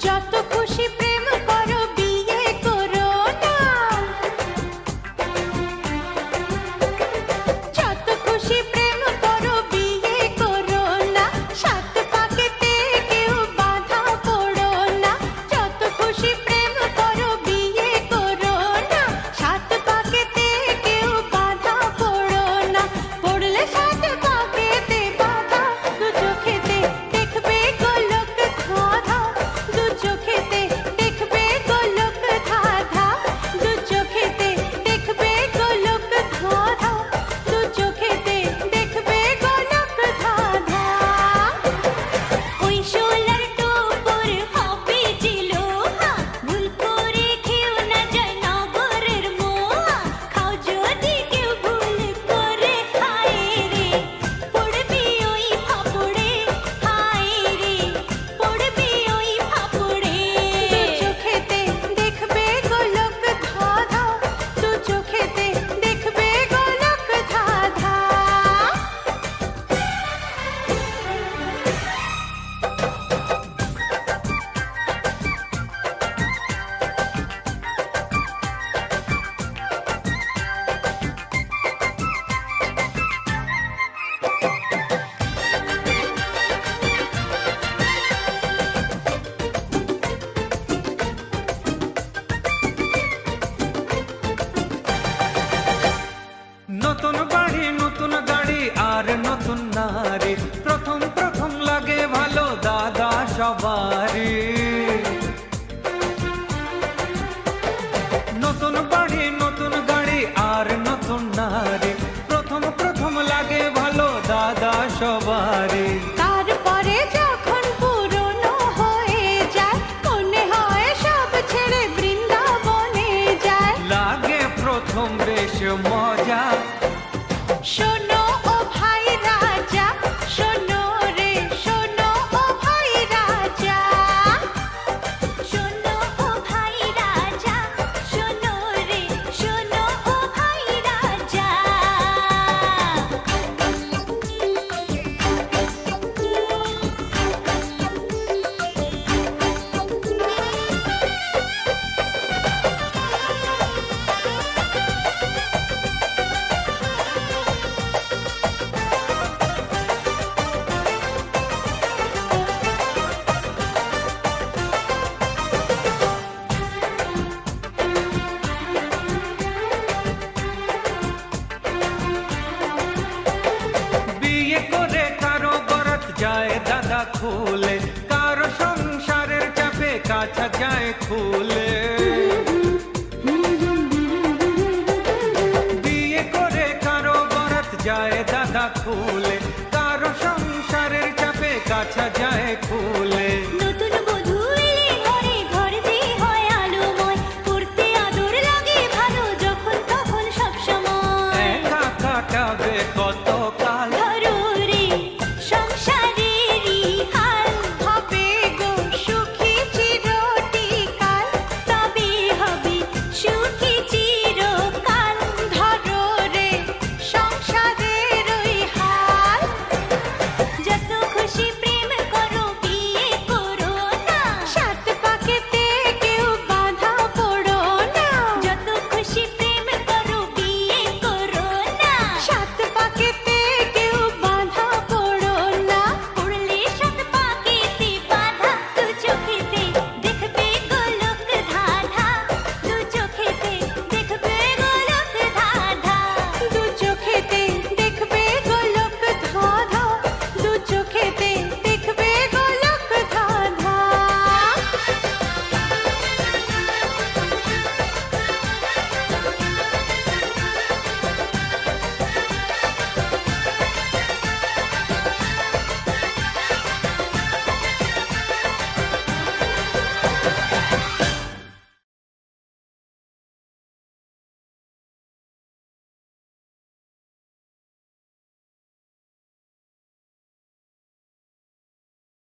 যত খুশি প্রেম করো বিয়ে করো না, যত খুশি প্রেম করো বিয়ে করো না, সাত পাকেতে কেউ বাধা পড়ো না, যত খুশি প্রেম করো বিয়ে করো না, সাত পাকেতে কেউ বাধা পড়ো না, পড়লে সাত পাকেতে বাধা, দু চোখেতে দেখবে গোলক ধাঁধা, দু চোখেতে দেখবে গোলক ধাঁধা, দু চোখেতে দেখবে গোলক ধাঁধা, দু চোখেতে দেখবে গোলক ধাঁধা। ওই শোলার টোপর হবে যে লোহা, ভুল করে খেও না যায় নগরের মোয়া, খাও যদি কেউ ভুল করে, হায় রে পড়বি ওই ফাপড়ে, হায় রে পড়বি ওই ফাপড়ে। দু চোখেতে দেখবে গোলক ধাঁধা, দু চোখেতে দেখবে গোলক ধাঁধা। নতুন বাড়ি নতুন গাড়ি আর নতুন নারী, প্রথম প্রথম লাগে ভালো দাদা সবারই। নতুন বাড়ি নতুন গাড়ি আর নতুন নারী, প্রথম প্রথম লাগে ভালো দাদা সবারই। তারপরে যখন পুরনো হয়ে যায়, মনে হয় সব ছেড়ে বৃন্দাবনে যায়। লাগে প্রথম বেশ মজা, শোনো ও ভাই রাজা, শোনো রে শোনো ও ভাই রাজা, শোনো ও ভাই রাজা, শোনো রে শোনো ও ভাই রাজা। বিয়ে করে কারো বরাত যায় দাদা খুলে, কারো সংসারের চাপে কাছা যায় খুলে। বিয়ে করে কারো বরাত যায় দাদা খুলে, কারো সংসারের চাপে কাছা যায় খুলে।